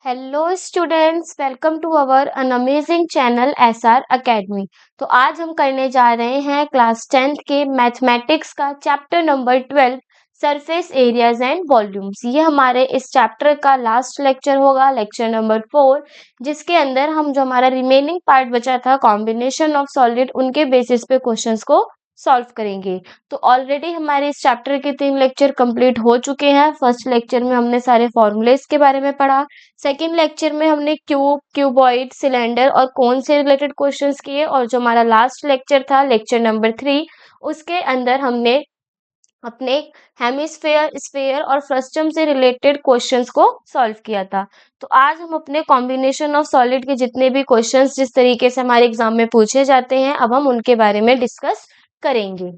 Hello students, welcome to our an amazing channel SR academy. तो आज हम करने जा रहे हैं क्लास 10th के मैथमेटिक्स का chapter number 12 surface areas and volumes. ये हमारे इस चैप्टर का लास्ट लेक्चर होगा, लेक्चर नंबर 4, जिसके अंदर हम जो हमारा रिमेनिंग पार्ट बचा था कॉम्बिनेशन ऑफ सॉलिड, उनके बेसिस पे क्वेश्चंस को सॉल्व करेंगे। तो ऑलरेडी हमारे इस चैप्टर के 3 लेक्चर कंप्लीट हो चुके हैं। फर्स्ट लेक्चर में हमने सारे फॉर्मूलेस के बारे में पढ़ा। सेकेंड लेक्चर में हमने क्यूब, क्यूबॉइड, सिलेंडर और कोन से रिलेटेड क्वेश्चंस किए। और जो हमारा लास्ट लेक्चर था, लेक्चर नंबर 3, उसके अंदर हमने अपने हेमिस्फेयर, स्फेयर और फ्रस्टम से रिलेटेड क्वेश्चंस को सॉल्व किया था। तो आज हम अपने कॉम्बिनेशन ऑफ सॉलिड के जितने भी क्वेश्चंस जिस तरीके से हमारे एग्जाम में पूछे जाते हैं, अब हम उनके बारे में डिस्कस करेंगे।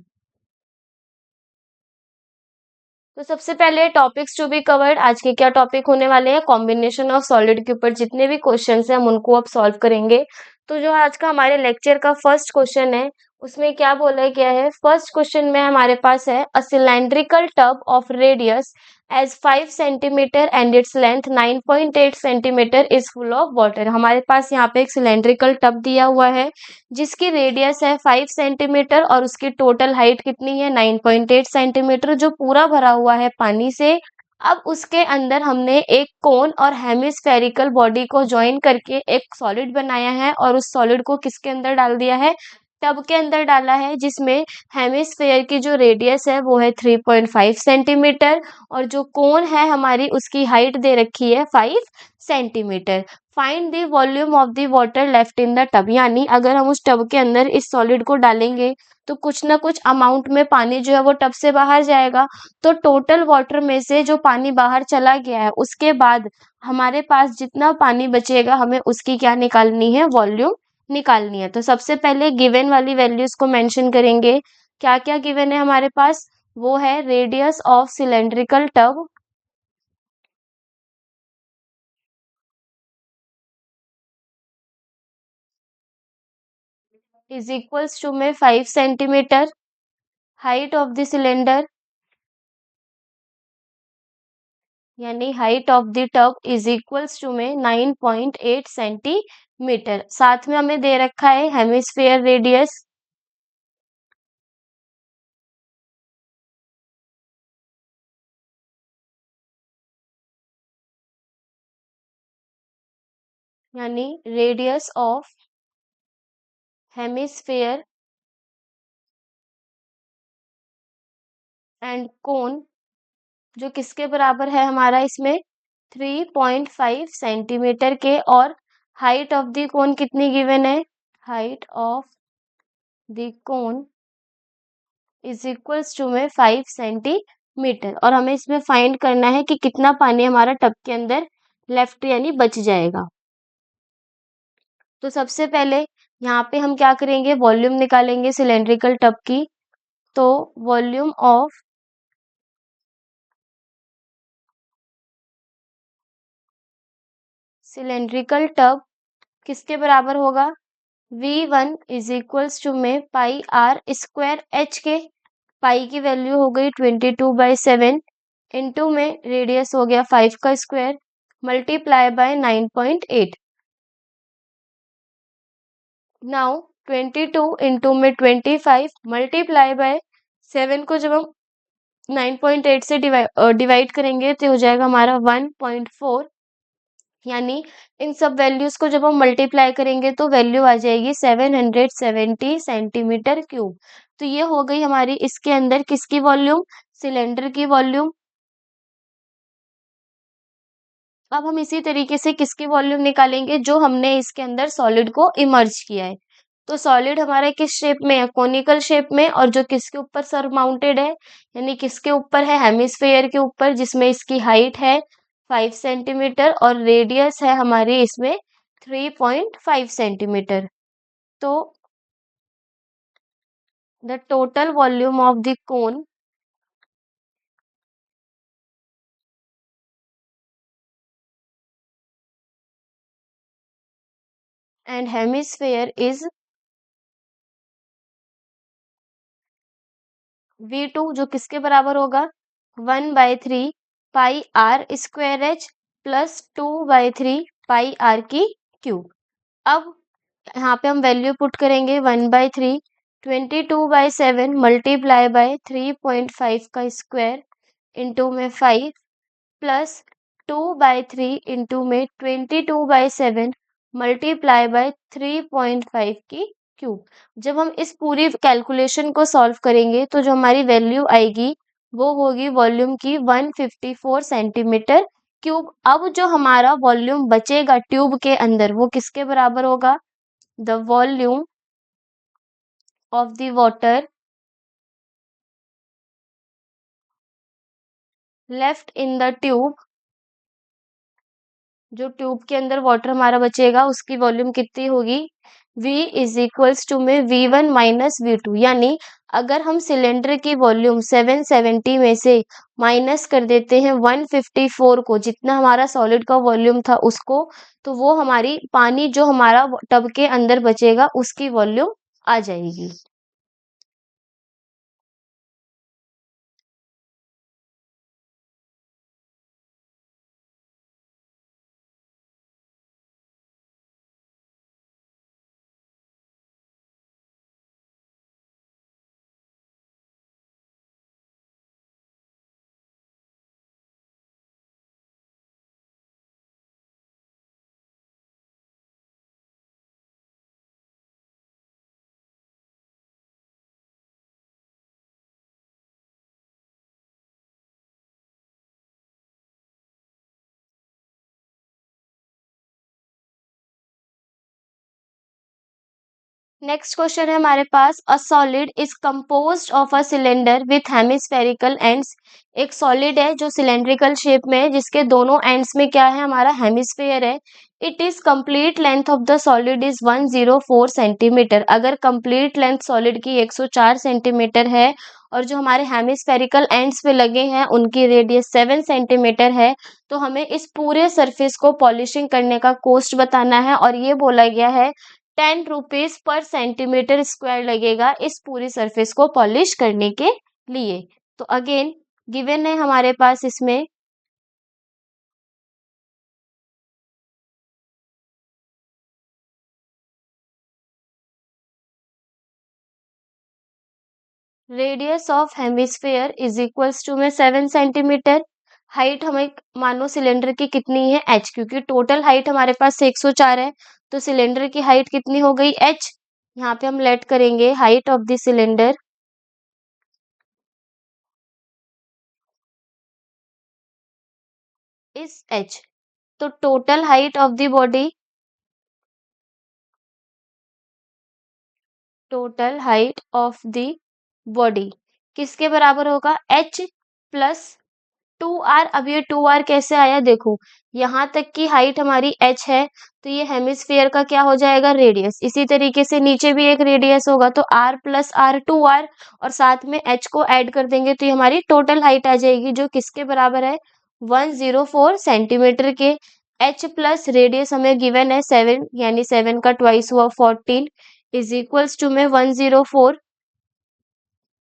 तो सबसे पहले टॉपिक्स टू बी कवर्ड, आज के क्या टॉपिक होने वाले हैं, कॉम्बिनेशन ऑफ सॉलिड के ऊपर जितने भी क्वेश्चंस हैं हम उनको अब सॉल्व करेंगे। तो जो आज का हमारे लेक्चर का फर्स्ट क्वेश्चन है, उसमें क्या बोला गया है। फर्स्ट क्वेश्चन में हमारे पास है a cylindrical tub of radius as 5 centimetre and its length 9.8 centimetre is full of water. हमारे पास यहाँ पे एक सिलेंड्रिकल टब दिया हुआ है जिसकी रेडियस है 5 सेंटीमीटर और उसकी टोटल हाइट कितनी है, 9.8 सेंटीमीटर, जो पूरा भरा हुआ है पानी से। अब उसके अंदर हमने एक कोन और हेमिस्फेरिकल बॉडी को ज्वाइन करके एक सॉलिड बनाया है और उस सॉलिड को किसके अंदर डाल दिया है, टब के अंदर डाला है, जिसमें हेमिस्फेयर की जो रेडियस है वो है 3.5 सेंटीमीटर और जो कोन है हमारी उसकी हाइट दे रखी है 5 centimetre. Find the volume of the water left in the tub, यानी अगर हम उस टब के अंदर इस सॉलिड को डालेंगे तो कुछ ना कुछ अमाउंट में पानी जो है वो टब से बाहर जाएगा। तो टोटल वाटर में से जो पानी बाहर चला गया है उसके बाद हमारे पास जितना पानी बचेगा हमें उसकी क्या निकालनी है, वॉल्यूम निकालनी है। तो सबसे पहले गिवन वाली वैल्यूज को मेंशन करेंगे। क्या क्या गिवन है हमारे पास, वो है radius of cylindrical tub is equals to में 5 centimetre, height of the cylinder यानी height of the tub is equals to में 9.8 सेंटीमीटर। साथ में हमें दे रखा है हेमिस्फेयर रेडियस यानी radius of hemisphere and cone, जो किसके बराबर है हमारा इसमें 3.5 सेंटीमीटर के। और हाइट ऑफ द कोन कितनी गिवन है, height of the cone is equals to में 5 सेंटीमीटर। और हमें इसमें फाइंड करना है कि कितना पानी हमारा टब के अंदर लेफ्ट यानी बच जाएगा। तो सबसे पहले यहाँ पे हम क्या करेंगे, वॉल्यूम निकालेंगे सिलेंड्रिकल टब की। तो वॉल्यूम ऑफ सिलेंड्रिकल टब किसके बराबर होगा, V1 इज इक्वल्स टू में पाई आर स्क्वायर एच के। पाई की वैल्यू हो गई 22/7 इंटू में रेडियस हो गया 5 का square multiply by 9.8। Now 22 into में 25 मल्टीप्लाई बाय 7 को जब हम 9.8 से डिवाइड करेंगे तो हो जाएगा हमारा 1.4। यानी इन सब वैल्यूज को जब हम मल्टीप्लाई करेंगे तो वैल्यू आ जाएगी 770 सेंटीमीटर क्यूब। तो ये हो गई हमारी इसके अंदर किसकी वॉल्यूम, सिलेंडर की वॉल्यूम। अब हम इसी तरीके से किसकी वॉल्यूम निकालेंगे, जो हमने इसके अंदर सॉलिड को इमर्ज किया है। तो सॉलिड हमारा किस शेप में है, कोनिकल शेप में, और जो किसके ऊपर सरमाउंटेड है, यानी किसके ऊपर है, हेमिस्फेयर के ऊपर, जिसमें इसकी हाइट है 5 सेंटीमीटर और रेडियस है हमारी इसमें 3.5 सेंटीमीटर। तो the total volume of the cone and hemisphere is V2, जो किसके बराबर होगा 1/3 pi r square H plus 2/3 की क्यूब। अब यहाँ पे हम वैल्यू पुट करेंगे 1/3, 22/7 मल्टीप्लाई बाय 3.5 का स्क्वायर इंटू में 5 प्लस 2/3 इंटू में 22/7 मल्टीप्लाई बाय 3.5 की क्यूब। जब हम इस पूरी कैलकुलेशन को सॉल्व करेंगे तो जो हमारी वैल्यू आएगी वो होगी वॉल्यूम की 154 सेंटीमीटर क्यूब। अब जो हमारा वॉल्यूम बचेगा ट्यूब के अंदर वो किसके बराबर होगा? The volume of the water left in the tube, जो ट्यूब के अंदर वाटर हमारा बचेगा उसकी वॉल्यूम कितनी होगी? V इज इक्वल्स टू में V1 माइनस V2, यानी अगर हम सिलेंडर की वॉल्यूम 770 में से माइनस कर देते हैं 154 को, जितना हमारा सॉलिड का वॉल्यूम था उसको, तो वो हमारी पानी जो हमारा टब के अंदर बचेगा उसकी वॉल्यूम आ जाएगी। नेक्स्ट क्वेश्चन है हमारे पास, a solid is composed of a cylinder with hemispherical ends. एक सॉलिड है जो सिलेंड्रिकल शेप में है, जिसके दोनों एंड्स में क्या है? हमारा हेमिस्फेयर है। It is complete length of the solid is 104 centimetre. अगर कंप्लीट लेंथ सॉलिड की 104 सेंटीमीटर है और जो हमारे हेमिस्फेरिकल एंड्स पे लगे हैं उनकी रेडियस 7 सेंटीमीटर है, तो हमें इस पूरे सरफेस को पॉलिशिंग करने का कॉस्ट बताना है। और ये बोला गया है 10 रुपीज पर सेंटीमीटर स्क्वायर लगेगा इस पूरी सरफेस को पॉलिश करने के लिए। तो अगेन गिवन है हमारे पास इसमें radius of hemisphere is equals to में 7 सेंटीमीटर। हाइट हमें मानो सिलेंडर की कितनी है? h, क्योंकि टोटल हाइट हमारे पास 104 है, तो सिलेंडर की हाइट कितनी हो गई? h। यहाँ पे हम लेट करेंगे height of the cylinder is h। तो total height of the body, total height of the body किसके बराबर होगा? h plus 2r। अब ये 2r कैसे आया? देखो यहाँ तक की हाइट हमारी h है, तो ये हेमिस्फीयर का क्या हो जाएगा? रेडियस। इसी तरीके से नीचे भी एक रेडियस होगा, तो r प्लस r 2r, और साथ में h को ऐड कर देंगे तो ये हमारी टोटल हाइट आ जाएगी, जो किसके बराबर है? 104 सेंटीमीटर के। h प्लस रेडियस हमें गिवन है 7, यानी 7 का ट्वाइस हुआ 14 इज इक्वल्स टू में 104।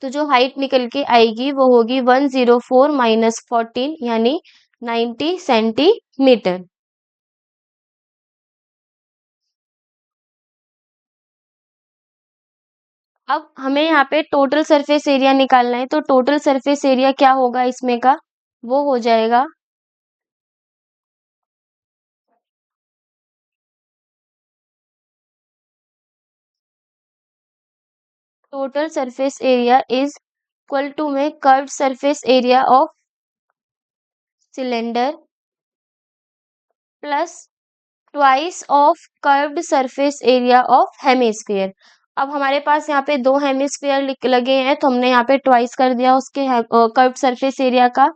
तो जो हाइट निकल के आएगी वो होगी 104 माइनस 14, यानी 90 सेंटीमीटर। अब हमें यहाँ पे टोटल सरफेस एरिया निकालना है, तो टोटल सरफेस एरिया क्या होगा इसमें का? वो हो जाएगा total surface area is equal to में curved surface area of cylinder plus twice of curved surface area of hemisphere. अब हमारे पास यहाँ पे दो हेमिस्फीयर लगे हैं, तो हमने यहाँ पे ट्वाइस कर दिया उसके कर्व्ड सरफेस एरिया का,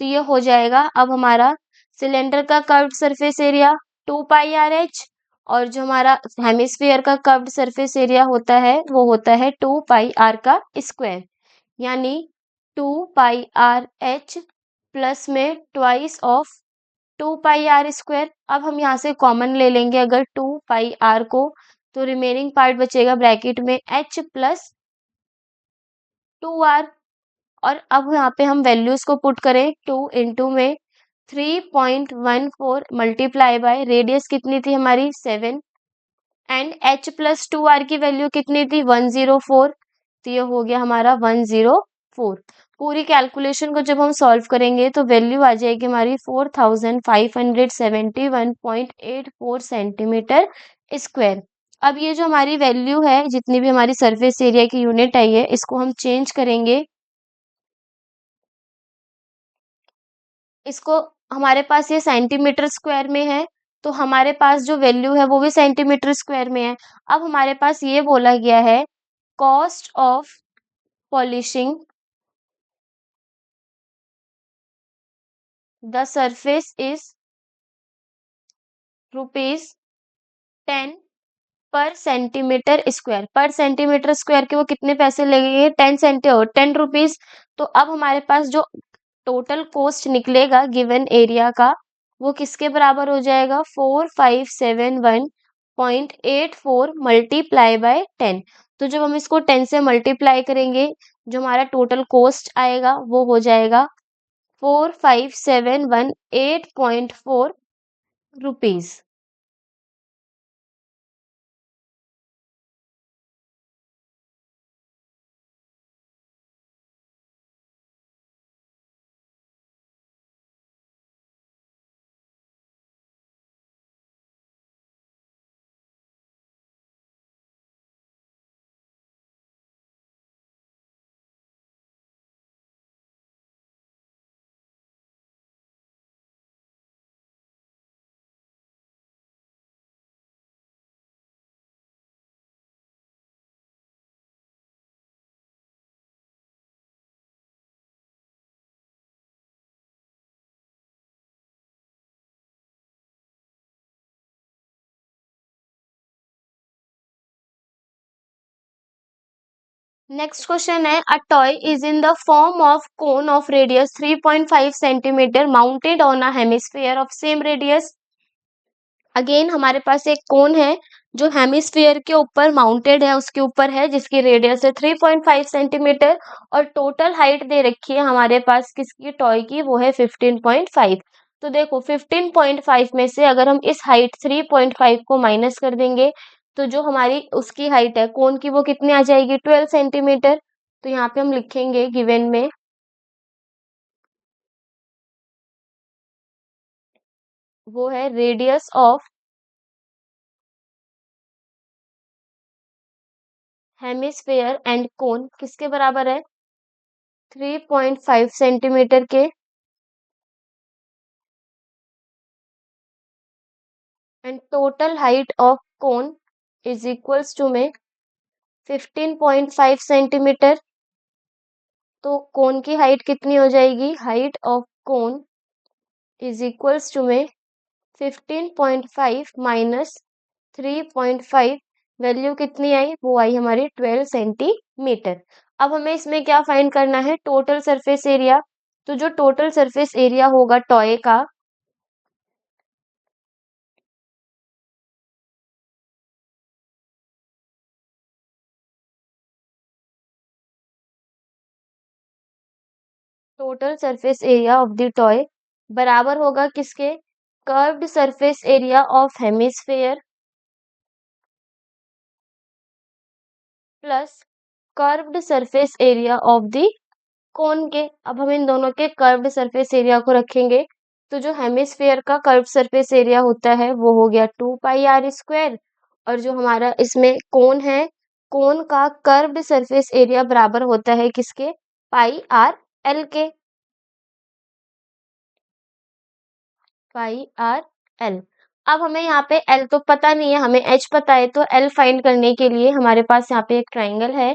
तो ये हो जाएगा अब हमारा सिलेंडर का कर्व्ड सरफेस एरिया 2πr/h, और जो हमारा हेमिस्फीयर का कर्व्ड सरफेस एरिया होता है वो होता है 2πr का स्क्वायर, यानी 2πr/h प्लस में ट्वाइस ऑफ 2πr²। अब हम यहाँ से कॉमन ले लेंगे अगर 2πr को, तो रिमेनिंग पार्ट बचेगा ब्रैकेट में h प्लस 2r। और अब यहाँ पे हम वैल्यूज को पुट करें 2 इंटू में 3.14 मल्टीप्लाई बाय रेडियस कितनी थी हमारी 7 एंड h+2r की वैल्यू कितनी थी 104, तो ये हो गया हमारा 104। पूरी कैलकुलेशन को जब हम सॉल्व करेंगे तो वैल्यू आ जाएगी हमारी 4571.84 सेंटीमीटर स्क्वायर। अब ये जो हमारी वैल्यू है, जितनी भी हमारी सरफेस एरिया की यूनिट आई है, इसको हम चेंज करेंगे। इसको हमारे पास ये सेंटीमीटर स्क्वायर में है, तो हमारे पास जो वैल्यू है वो भी सेंटीमीटर स्क्वायर में है। अब हमारे पास ये बोला गया है cost of polishing the surface is ₹10 पर सेंटीमीटर स्क्वायर। पर सेंटीमीटर स्क्वायर के वो कितने पैसे लगेंगे 10 रुपीज। तो अब हमारे पास जो टोटल कॉस्ट निकलेगा गिवन एरिया का, वो किसके बराबर हो जाएगा 4571.84 मल्टीप्लाई बाय 10। तो जब हम इसको 10 से मल्टीप्लाई करेंगे, जो हमारा टोटल कॉस्ट आएगा वो हो जाएगा 4571.84 रुपीज। नेक्स्ट क्वेश्चन है a toy is in the form of cone of radius 3.5 centimetre mounted on a hemisphere of same radius. Again हमारे पास एक कोन है जो हेमिस्फीयर के ऊपर माउंटेड है, उसके ऊपर है, जिसकी रेडियस है 3.5 सेंटीमीटर और टोटल हाइट दे रखी है हमारे पास किसकी टॉय की, वो है 15.5। तो देखो 15.5 में से अगर हम इस हाइट 3.5 को माइनस कर देंगे, तो जो हमारी उसकी हाइट है कोन की वो कितनी आ जाएगी 12 सेंटीमीटर। तो यहाँ पे हम लिखेंगे गिवन में, वो है radius of hemisphere and cone किसके बराबर है 3.5 सेंटीमीटर के, and total height of cone is equals to में 15.5 सेंटीमीटर। तो कोन की हाइट कितनी हो जाएगी, height of cone is equals to में 15.5 माइनस 3.5, वैल्यू कितनी आई, वो आई हमारी 12 सेंटीमीटर। अब हमें इसमें क्या फाइंड करना है, टोटल सरफेस एरिया। तो जो टोटल सरफेस एरिया होगा टॉय का, total surface area of the toy बराबर होगा किसके, curved surface area of hemisphere plus curved surface area of the कोन के। अब हम इन दोनों के कर्व्ड सरफेस एरिया को रखेंगे, तो जो हेमिस्फेयर का कर्व्ड सरफेस एरिया होता है वो हो गया 2πr², और जो हमारा इसमें कोन है, कोन का कर्व्ड सरफेस एरिया बराबर होता है किसके, πr/l के, πr/l। अब हमें यहाँ पे l तो पता नहीं है, हमें h पता है, तो l फाइंड करने के लिए हमारे पास यहाँ पे एक ट्राइंगल है,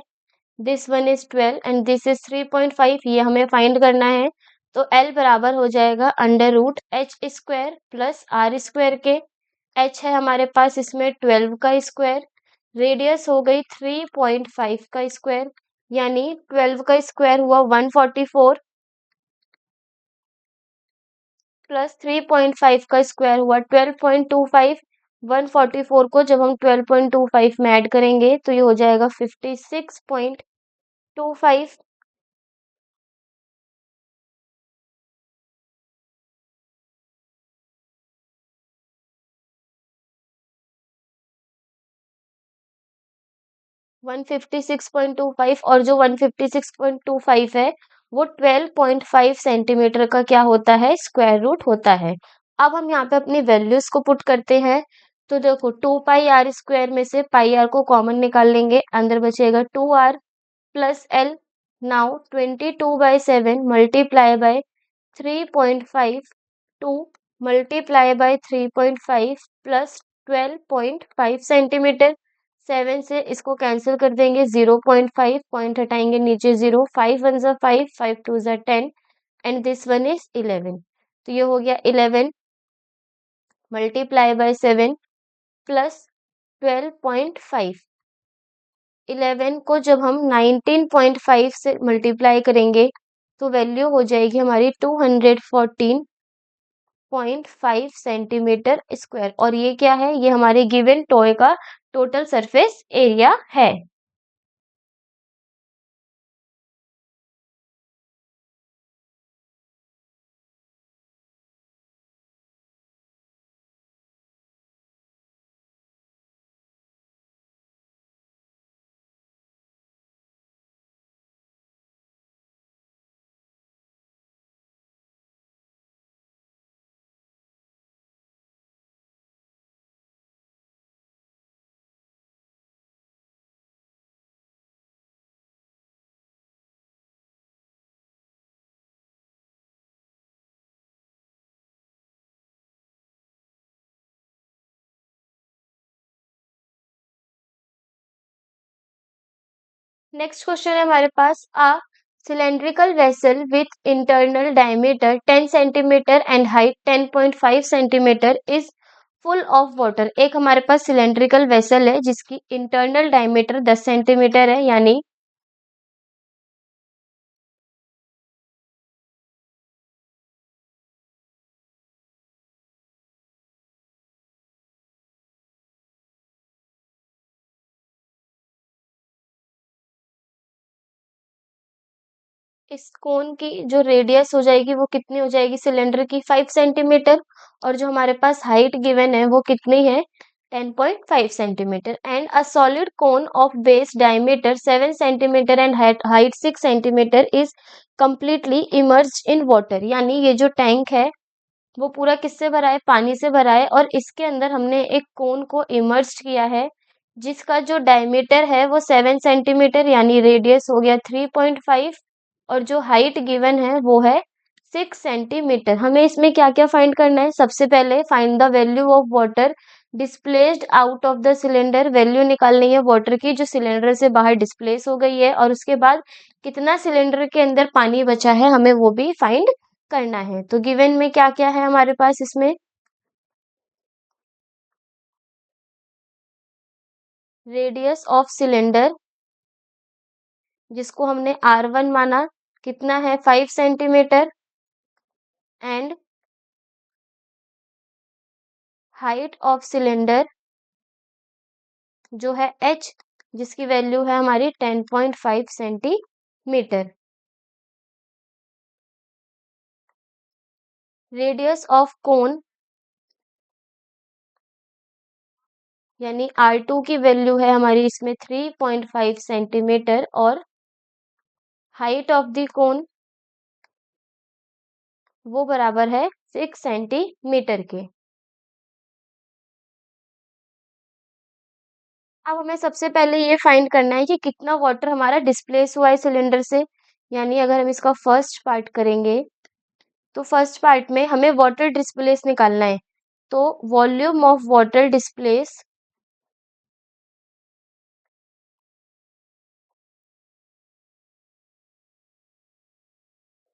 this one is 12 and this is 3.5, ये हमें फाइंड करना है। तो l बराबर हो जाएगा √h² प्लस r² के। h है हमारे पास इसमें 12 का स्क्वायर, रेडियस हो गई 3.5 का स्क्वायर, यानी 12 का स्क्वायर हुआ 144 प्लस 3.5 का स्क्वायर हुआ 12.25। 144 को जब हम 12.25 में ऐड करेंगे तो ये हो जाएगा 56.25। 156.25 और जो 156.25 है वो 12.5 सेंटीमीटर का क्या होता है, स्क्वायर रूट होता है। अब हम यहाँ पे अपनी वैल्यूज को पुट करते हैं। तो देखो 2 पाई r स्क्वायर में से पाई आर को कॉमन निकाल लेंगे, अंदर बचेगा 2r plus L. Now 22/7 multiply by 3.5, 2 multiply by 3.5 plus 12.5 centimetre. 7 से इसको कैंसिल कर देंगे, 0.5 पॉइंट हटाएंगे नीचे 0, 5 1 ज़ा 5, 5 2 ज़ा 10 एंड दिस वन इज 11। तो ये हो गया 11 मल्टीप्लाई बाय 7 प्लस 12.5। 11 को जब हम 19.5 से मल्टीप्लाई करेंगे तो वैल्यू हो जाएगी हमारी 214.5 सेंटीमीटर स्क्वायर। और ये क्या है, ये हमारे गिवन टॉय का टोटल सरफेस एरिया है। नेक्स्ट क्वेश्चन है हमारे पास, cylindrical vessel with internal diameter 10 centimetre and height 10.5 centimetre is full of water. एक हमारे पास सिलेंड्रिकल वेसल है जिसकी इंटरनल डायमीटर 10 सेंटीमीटर है, यानी इस कोन की जो रेडियस हो जाएगी वो कितनी हो जाएगी सिलेंडर की, 5 सेंटीमीटर। और जो हमारे पास हाइट गिवन है वो कितनी है, 10.5 centimetre. And a solid cone of base diameter 7 centimetre and height 6 centimetre is completely emerged in water. यानी ये जो टैंक है वो पूरा किससे भरा है, पानी से भरा है, और इसके अंदर हमने एक कोन को इमर्ज किया है जिसका जो डायमीटर है वो 7 सेंटीमीटर यानी रेडियस हो गया 3.5, और जो हाइट गिवन है वो है 6 सेंटीमीटर। हमें इसमें क्या क्या फाइंड करना है, सबसे पहले find the value of water displaced out of the cylinder. Value निकालनी है वाटर की जो सिलेंडर से बाहर डिस्प्लेस हो गई है, और उसके बाद कितना सिलेंडर के अंदर पानी बचा है हमें वो भी फाइंड करना है। तो गिवन में क्या क्या है हमारे पास इसमें, रेडियस ऑफ सिलेंडर जिसको हमने R1 माना कितना है 5 centimetre, and height of cylinder जो है h जिसकी वैल्यू है हमारी 10.5 सेंटीमीटर। रेडियस ऑफ कोन यानी R2 की वैल्यू है हमारी इसमें 3.5 सेंटीमीटर, और हाइट ऑफ द कोन वो बराबर है 6 सेंटीमीटर के। अब हमें सबसे पहले ये फाइंड करना है कि कितना वाटर हमारा डिस्प्लेस हुआ है सिलेंडर से। यानी अगर हम इसका फर्स्ट पार्ट करेंगे तो फर्स्ट पार्ट में हमें वाटर डिस्प्लेस निकालना है। तो वॉल्यूम ऑफ वाटर डिस्प्लेस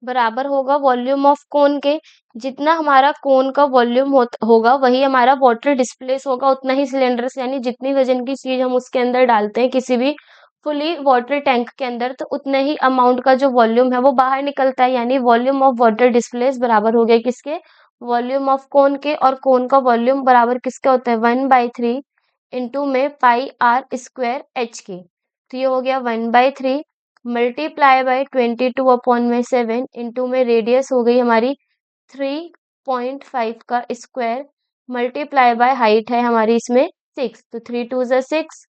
बराबर होगा वॉल्यूम ऑफ कोन के। जितना हमारा कोन का वॉल्यूम होगा वही हमारा वाटर डिस्प्लेस होगा उतना ही सिलेंडर से। यानी जितनी वजन की चीज हम उसके अंदर डालते हैं किसी भी फुली वाटर टैंक के अंदर, तो उतने ही अमाउंट का जो वॉल्यूम है वो बाहर निकलता है। यानी वॉल्यूम ऑफ वाटर डिस्प्लेस बराबर हो गया किसके, वॉल्यूम ऑफ कोन के। और कोन का वॉल्यूम बराबर किसका होता है, 1/3 इंटू में पाई आर स्क्वायर एच के। तो ये हो गया 1/3 मल्टीप्लाई बाय 22/7 इंटू में रेडियस हो गई हमारी 3.5 का स्क्वायर, मल्टीप्लाई बाय हाइट है हमारी इसमें 6, तो 3 2 ज़ा 6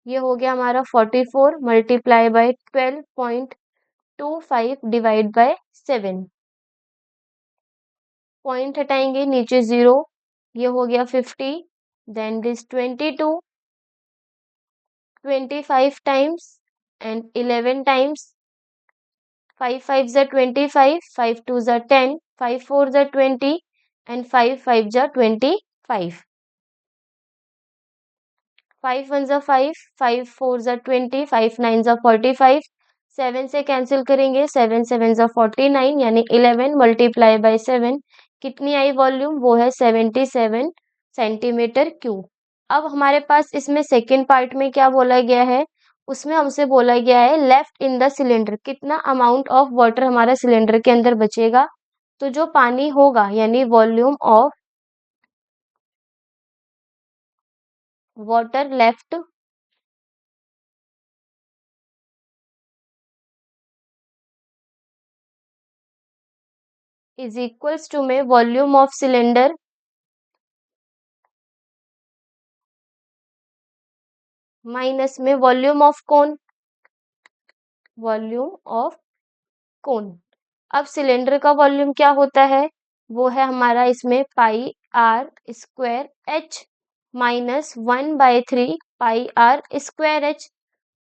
ये हो गया हमारा 44 multiply by 12.25 divide by 7। Point हटाएंगे, नीचे 0, ये हो गया 50, then this 22, 25 times and 11 times, 5 5 जा 25, 5 2 जा 10, 5 4 जा 20 एंड 5 5 जा 25। 5 1 जा 5, 5 4 जा 20, 5 9 जा 45, 7 से कैंसिल करेंगे, 7 7 जा 49, यानी 11 मल्टीप्लाई बाय 7 कितनी आई वॉल्यूम, वो है 77 सेंटीमीटर क्यूब। अब हमारे पास इसमें सेकेंड पार्ट में क्या बोला गया है, उसमें हमसे बोला गया है लेफ्ट इन द सिलेंडर, कितना अमाउंट ऑफ वाटर हमारा सिलेंडर के अंदर बचेगा। तो जो पानी होगा यानी volume of water left is equals to में वॉल्यूम ऑफ सिलेंडर माइनस में volume of cone, volume of cone. अब सिलेंडर का वॉल्यूम क्या होता है, वो है हमारा इसमें pi r square h minus 1/3 pi r square h.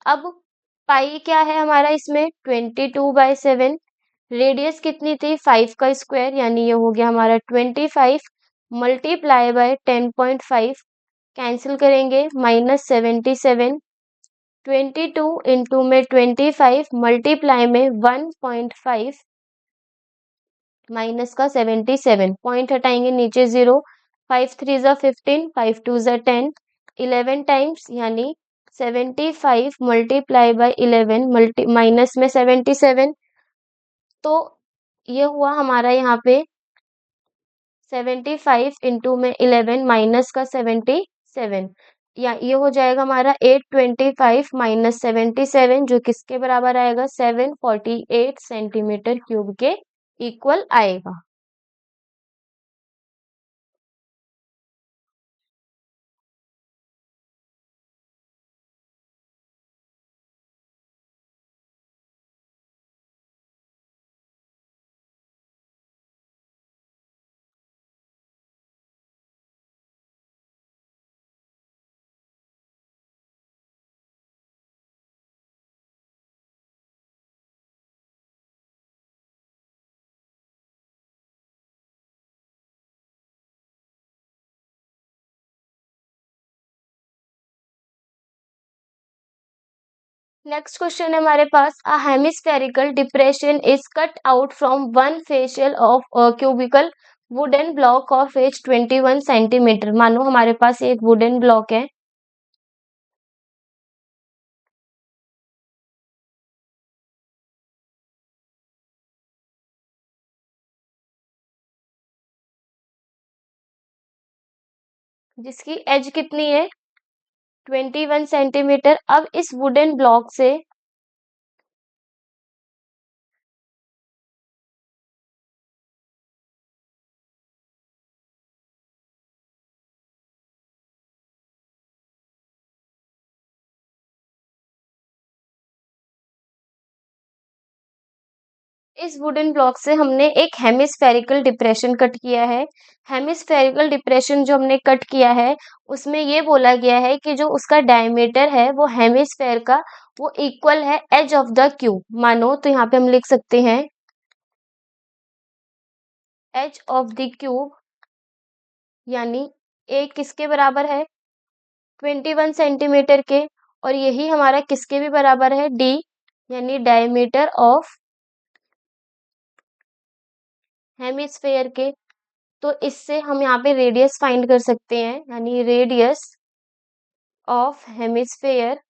अब पाई क्या है हमारा इसमें 22/7, रेडियस कितनी थी 5 का स्क्वायर, यानी ये हो गया हमारा 25 मल्टीप्लाई बाय 10.5, कैंसिल करेंगे, -77, 22 इंटू में 25 मल्टीप्लाई में 1.5 माइनस का 77, पॉइंट हटाएंगे, नीचे 0, 5 3 जा 15, 5 2 जा 10, 11 टाइम्स, यानी 75 मल्टीप्लाई बाय 11 मल्टी माइनस में 77, तो ये हुआ हमारा यहाँ पे 75 इंटू में 11 माइनस का 77, या ये हो जाएगा हमारा 825 माइनस 77, जो किसके बराबर आएगा 748 सेंटीमीटर क्यूब के इक्वल आएगा। नेक्स्ट क्वेश्चन है हमारे पास, a hemispherical depression is cut out from one facial of cubical wooden block of edge 21 centimetre. मानो हमारे पास एक वुडन ब्लॉक है, जिसकी एज कितनी है 21 सेंटीमीटर। अब इस वुडन ब्लॉक से इस वुडन ब्लॉक से हमने एक हेमिस्फेरिकल डिप्रेशन कट किया है। हेमिस्फेरिकल डिप्रेशन जो हमने कट किया है, उसमें ये बोला गया है कि जो उसका डायमीटर है वो हेमिस्फेयर का वो इक्वल है एज ऑफ द क्यूब। मानो तो यहाँ पे हम लिख सकते हैं एज ऑफ द क्यूब, यानी ए किसके बराबर है 21 सेंटीमीटर के, और यही हमारा किसके भी बराबर है डी, यानी डायमीटर ऑफ हेमिस्फेयर के। तो इससे हम यहाँ पे रेडियस फाइंड कर सकते हैं, यानी रेडियस ऑफ हेमिस्फेयर,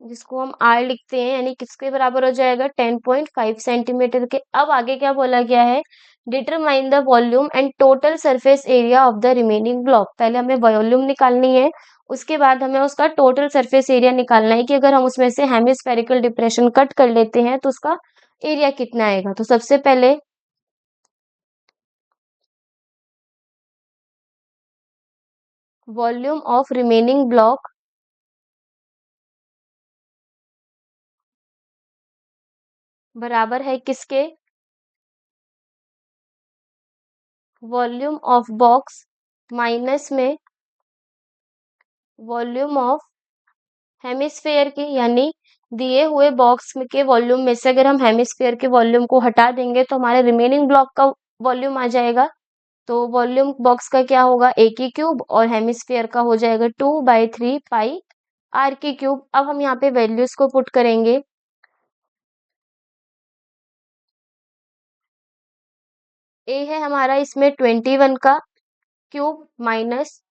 जिसको हम आर लिखते हैं, यानी किसके बराबर हो जाएगा 10.5 सेंटीमीटर के। अब आगे क्या बोला गया है, determine the volume and total surface area of the remaining block. पहले हमें वॉल्यूम निकालनी है, उसके बाद हमें उसका टोटल सरफेस एरिया निकालना है कि अगर हम उसमें से हेमिस्फेरिकल डिप्रेशन कट कर लेते हैं तो उसका एरिया कितना आएगा। तो सबसे पहले वॉल्यूम ऑफ रिमेनिंग ब्लॉक बराबर है किसके? वॉल्यूम ऑफ बॉक्स माइनस में वॉल्यूम ऑफ हेमिस्फेयर की, यानी दिए हुए बॉक्स में के वॉल्यूम में से अगर हम हेमिस्फेयर के वॉल्यूम को हटा देंगे तो हमारे रिमेनिंग ब्लॉक का वॉल्यूम आ जाएगा। तो वॉल्यूम बॉक्स का क्या होगा? ए की क्यूब, और हेमिस्फेयर का हो जाएगा 2/3 पाई आर की क्यूब। अब हम यहाँ पे वैल्यूज को पुट करेंगे। ए है हमारा इसमें 21 का क्यूब माइनस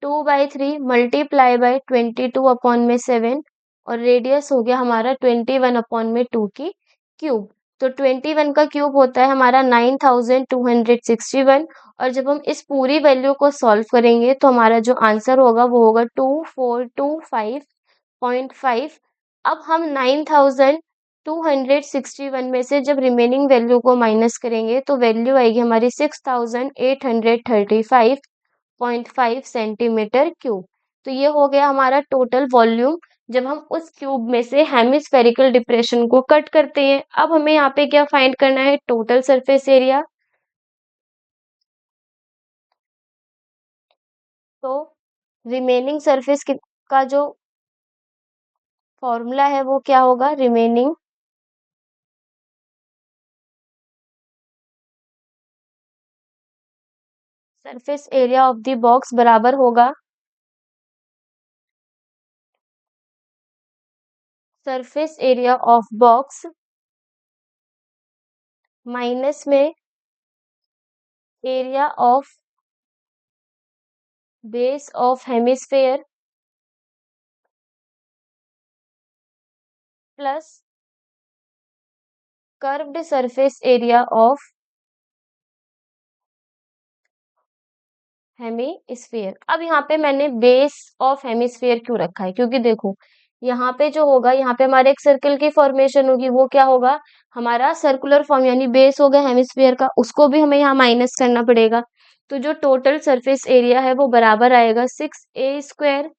2/3 मल्टीप्लाई बाय 22/7, और रेडियस हो गया हमारा 21/2 की क्यूब। तो 21 का क्यूब होता है हमारा 9261, और जब हम इस पूरी वैल्यू को सॉल्व करेंगे तो हमारा जो आंसर होगा वो होगा 2425.5। अब हम 9261 में से जब रिमेनिंग वैल्यू को माइनस करेंगे तो वैल्यू आएगी हमारी 6835.5 सेंटीमीटर क्यूब। तो ये हो गया हमारा टोटल वॉल्यूम जब हम उस क्यूब में से हेमिस्फेरिकल डिप्रेशन को कट करते हैं। अब हमें यहाँ पे क्या फाइंड करना है? Total surface area. तो रिमेनिंग सरफेस का जो फॉर्मूला है वो क्या होगा? Remaining surface area of the box बराबर होगा surface area of box minus में area of base of hemisphere plus curved surface area of hemisphere. अब यहाँ पे मैंने बेस ऑफ हेमिस्फीयर क्यों रखा है? क्योंकि देखो यहाँ पे जो होगा, यहाँ पे हमारे एक सर्कल की फॉर्मेशन होगी, वो क्या होगा? हमारा सर्कुलर फॉर्म, यानी बेस हो गया हेमिस्फीयर का, उसको भी हमें यहाँ माइनस करना पड़ेगा। तो जो टोटल सरफेस एरिया है वो बराबर आएगा 6a²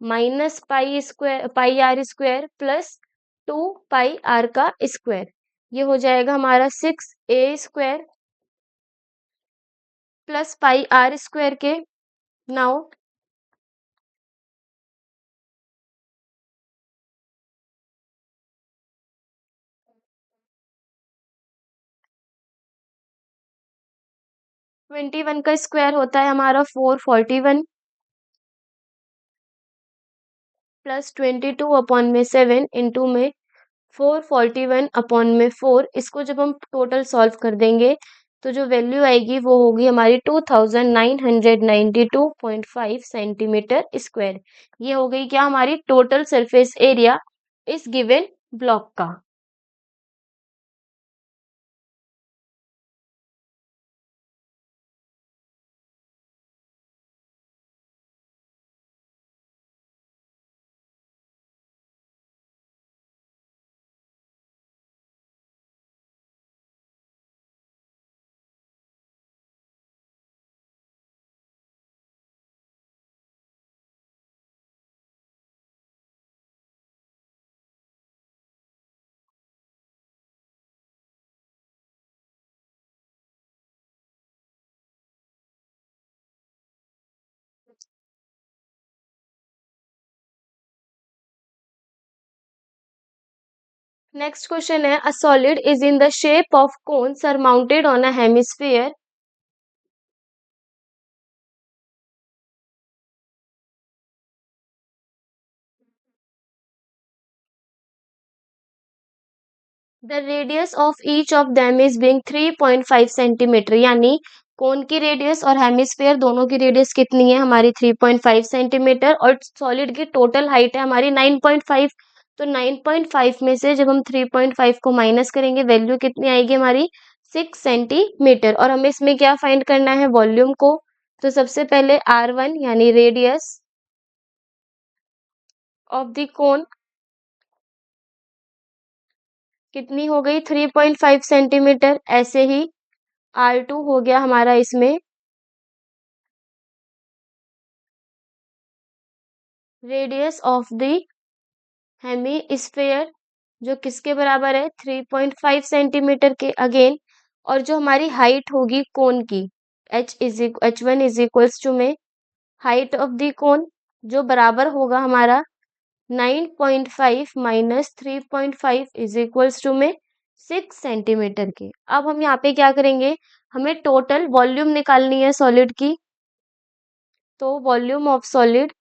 minus pi r² plus 2 पाई r का स्क्वायर। ये हो जाएगा हमारा 6a² प्लस पाई r² के। नाउ 21 का स्क्वायर होता है हमारा 441 प्लस 22/7 इंटू में 441/4। इसको जब हम टोटल सॉल्व कर देंगे तो जो वैल्यू आएगी वो होगी हमारी 2992.5 सेंटीमीटर स्क्वायर। ये हो गई क्या? हमारी टोटल सरफेस एरिया इस गिवन ब्लॉक का। नेक्स्ट क्वेश्चन है, अ solid is in the shape of cone surmounted on a hemisphere. The radius of each of them is being 3.5 centimetre, यानी कोन की रेडियस और हेमिस्फेयर दोनों की रेडियस कितनी है? हमारी 3.5 सेंटीमीटर, और सॉलिड की टोटल हाइट है हमारी 9.5। तो 9.5 में से जब हम 3.5 को माइनस करेंगे वैल्यू कितनी आएगी हमारी? 6 सेंटीमीटर। और हमें इसमें क्या फाइंड करना है? वॉल्यूम को। तो सबसे पहले R1 यानी रेडियस ऑफ द कोन कितनी हो गई? 3.5 सेंटीमीटर। ऐसे ही R2 हो गया हमारा इसमें रेडियस ऑफ द हेमीस्फेयर जो किसके बराबर है 3.5 सेंटीमीटर के अगेन। और जो हमारी हाइट होगी कोन की h1 इज इक्वल्स टू में हाइट ऑफ द कोन जो बराबर होगा हमारा 9.5 माइनस 3.5 इज इक्वल्स टू में 6 सेंटीमीटर के। अब हम यहाँ पे क्या करेंगे, हमें टोटल वॉल्यूम निकालनी है सॉलिड की। तो volume of solid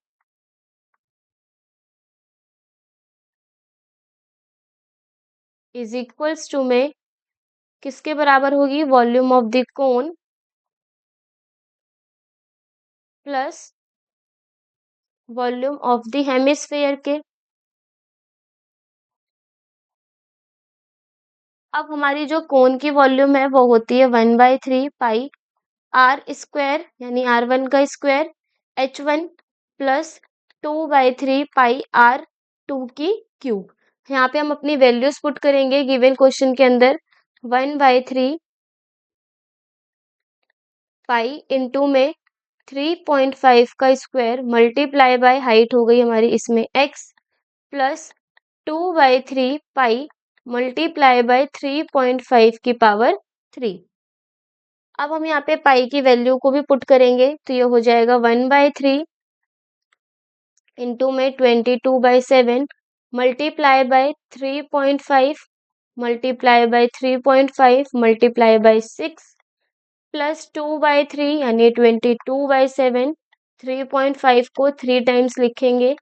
is equals to में किसके बराबर होगी, volume of the cone plus volume of the hemisphere के। अब हमारी जो कोन की वॉल्यूम है वो होती है 1/3 पाई आर स्क्वायर यानी R1 का स्क्वायर H1 प्लस 2/3 पाई R2 की क्यूब। यहाँ पे हम अपनी वैल्यूज पुट करेंगे गिवन क्वेश्चन के अंदर। 1/3 पाई इंटू में 3.5 का स्क्वायर मल्टीप्लाई बाय हाइट हो गई हमारी इसमें x plus 2/3 pi multiply by 3.5 की पावर 3। अब हम यहाँ पे पाई की वैल्यू को भी पुट करेंगे तो ये हो जाएगा 1/3 इंटू में 22/7 multiply by 3.5 multiply by 3.5 multiply by 6 plus 2/3 यानी 22/7। 3.5 को 3 टाइम्स लिखेंगे।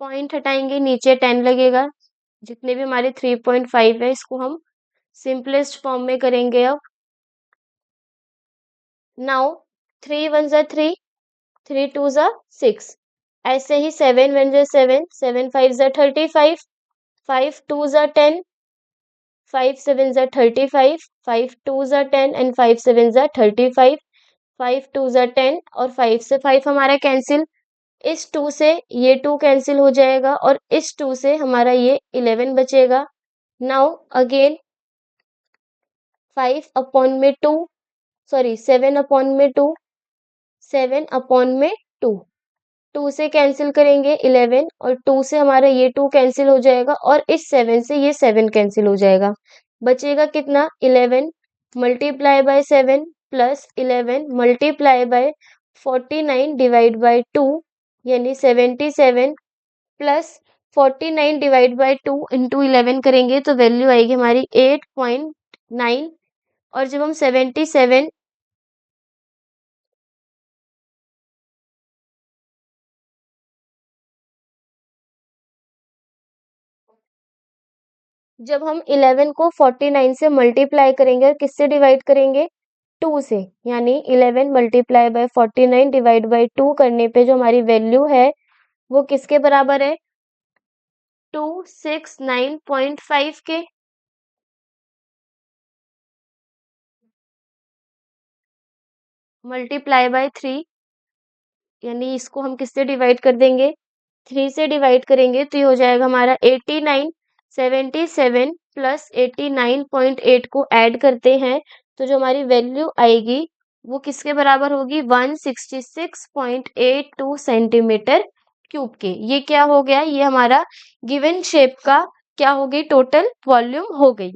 पॉइंट हटाएंगे नीचे 10 लगेगा। जितने भी हमारे 3.5 है इसको हम सिंपलेस्ट फॉर्म में करेंगे। अब नाउ 3 1 जा 3 3 2 जा 6 ऐसे ही 7 1 जा 7 7 5 जा 35 5 2 जा 10 5 7 जा 35 5 2 जा 10 एंड 5 7 जा 35 5 2 जा 10 और 5 से 5 हमारा कैंसिल। इस 2 से ये 2 कैंसिल हो जाएगा और इस 2 से हमारा ये 11 बचेगा। नाउ अगेन 5 अपॉन में 2 सॉरी 7 अपॉन में 2 7 अपॉन में 2 2 से कैंसिल करेंगे 11 और 2 से हमारा ये 2 कैंसिल हो जाएगा और इस 7 से ये 7 कैंसिल हो जाएगा। बचेगा कितना 11 multiply by 7 plus 11 multiply by 49 divide by 2 यानी 77 प्लस 49 डिवाइड बाय 2 इंटू 11 करेंगे तो वैल्यू आएगी हमारी 8.9। और जब हम 77 जब हम 11 को 49 से मल्टीप्लाई करेंगे और किससे डिवाइड करेंगे 2 से यानी 11 मल्टीप्लाई बाय 49 डिवाइड बाय 2 करने पे जो हमारी वैल्यू है वो किसके बराबर है 269.5 के। मल्टीप्लाई बाय 3 यानी इसको हम किससे डिवाइड कर देंगे 3 से डिवाइड करेंगे तो ये हो जाएगा हमारा 89 77 प्लस 89.8 को ऐड करते हैं तो जो हमारी वैल्यू आएगी वो किसके बराबर होगी 166.82 सेंटीमीटर क्यूब के। ये क्या हो गया, ये हमारा गिवन शेप का क्या हो गई टोटल वॉल्यूम हो गई।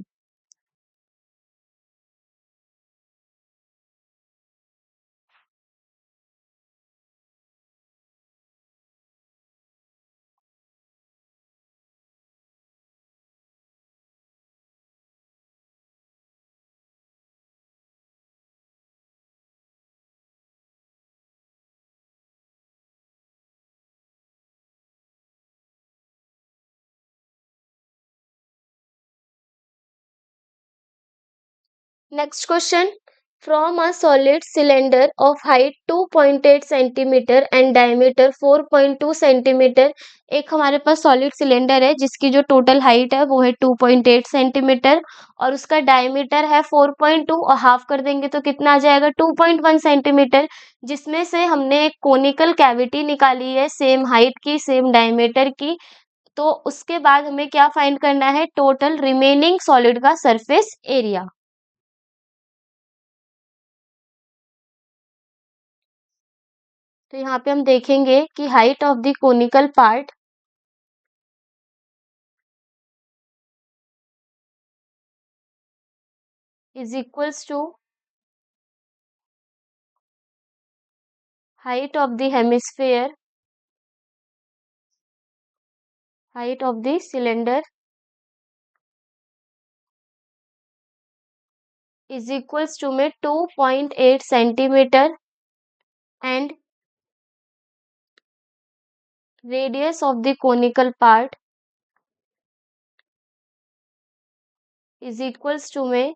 Next question. From a solid cylinder of height 2.8 centimetre and diameter 4.2 centimetre एक हमारे पास सॉलिड सिलेंडर है जिसकी जो टोटल हाइट है वो है 2.8 सेंटीमीटर और उसका डायमीटर है 4.2 और हाफ कर देंगे तो कितना आ जाएगा 2.1 सेंटीमीटर। जिसमें से हमने एक कोनिकल कैविटी निकाली है सेम हाइट की सेम डायमीटर की। तो उसके बाद हमें क्या फाइंड करना है टोटल रिमेनिंग सॉलिड का सरफेस एरिया। तो यहाँ पे हम देखेंगे कि height of the conical part is equals to height of the hemisphere, height of the cylinder is equals to में 2.8 centimetre and radius of the conical part is equals to में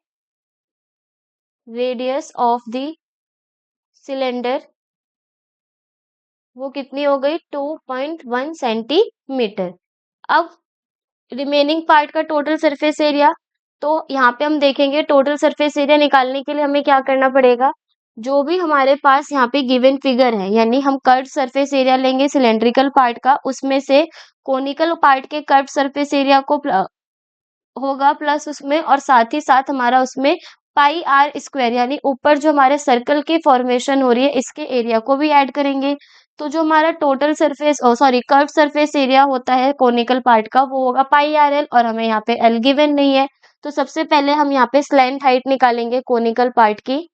radius of the cylinder वो कितनी हो गई 2.1 centimetre. अब remaining part का total surface area, तो यहाँ पे हम देखेंगे टोटल सरफेस एरिया निकालने के लिए हमें क्या करना पड़ेगा, जो भी हमारे पास यहाँ पे गिवन फिगर है यानी हम कर्व सरफेस एरिया लेंगे सिलेंड्रिकल पार्ट का, उसमें से कोनिकल पार्ट के कर्व सरफेस एरिया को होगा प्लस उसमें, और साथ ही साथ हमारा उसमें पाई आर स्क्वायर यानी ऊपर जो हमारे सर्कल की फॉर्मेशन हो रही है इसके एरिया को भी ऐड करेंगे। तो जो हमारा total surface sorry curve surface area होता है कोनिकल पार्ट का वो होगा पाई आर एल, और हमें यहाँ पे एल गिवन नहीं है। तो सबसे पहले हम यहाँ पे स्लैंट हाइट निकालेंगे कोनिकल पार्ट की।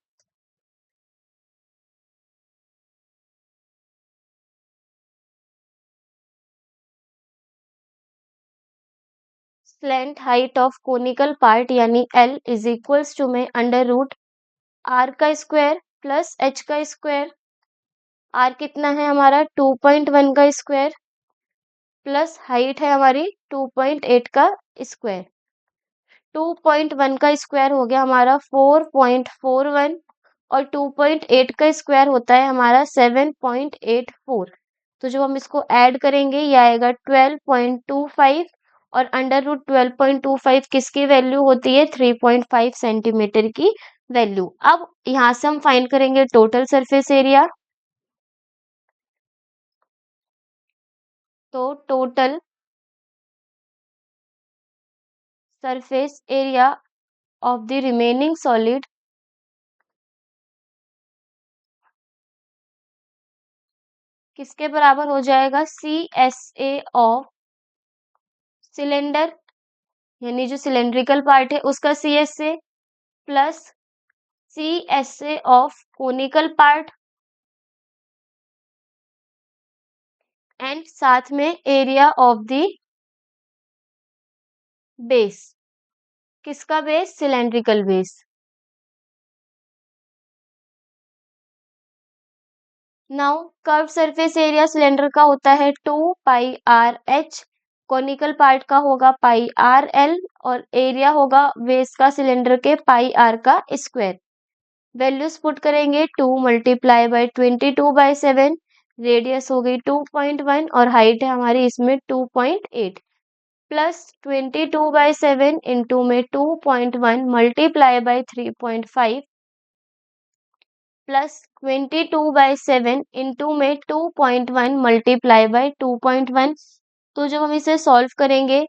Slant height of conical part यानी एल इज इक्वल्स टू में अंडर रूट आर का स्क्वायर प्लस एच का स्क्वायर। आर कितना है हमारा 2.1 का स्क्वायर प्लस हाइट है हमारी 2.8 का स्क्वायर। 2.1 का स्क्वायर हो गया हमारा 4.41 और 2.8 का स्क्वायर होता है हमारा 7.84। तो जब हम इसको ऐड करेंगे ये आएगा 12.25 और अंडर रूट 12.25 किसकी वैल्यू होती है 3.5 सेंटीमीटर की वैल्यू। अब यहाँ से हम फाइंड करेंगे टोटल सरफेस एरिया। तो total surface area of the remaining solid किसके बराबर हो जाएगा C S A of cylinder यानी जो सिलेंड्रिकल पार्ट है उसका C S A plus C S A of conical part and साथ में एरिया ऑफ द बेस। किसका base cylindrical base. Now curve surface area cylinder का होता है 2 pi R H, conical part का होगा पाई आर एल और area होगा बेस का सिलेंडर के पाई आर का स्क्वायर। वैल्यूज पुट करेंगे 2 मल्टीप्लाई बाई 22/7, रेडियस हो गई 2.1 और हाइट है हमारी इसमें 2.8 प्लस 22/7 इंटू में 2.1 मल्टीप्लाई बाई 3.5 प्लस 22/7 इंटू में 2.1 मल्टीप्लाई बाई 2.1। तो जब हम इसे सॉल्व करेंगे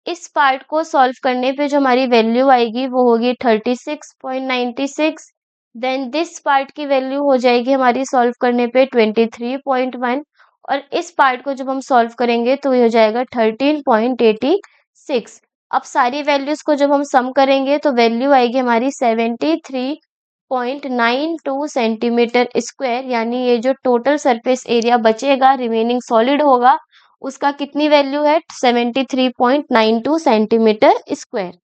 इस पार्ट को सॉल्व करने पे जो हमारी वैल्यू आएगी वो होगी 36.96। देन दिस पार्ट की वैल्यू हो जाएगी हमारी सॉल्व करने पे 23.1 और इस पार्ट को जब हम सॉल्व करेंगे तो ये हो जाएगा 13.86। अब सारी वैल्यूज को जब हम सम करेंगे तो वैल्यू आएगी हमारी 73.92 सेंटीमीटर स्क्वायर, यानी ये जो टोटल सरफेस एरिया बचेगा रिमेनिंग सॉलिड होगा उसका कितनी वैल्यू है 73.92 सेंटीमीटर स्क्वायर।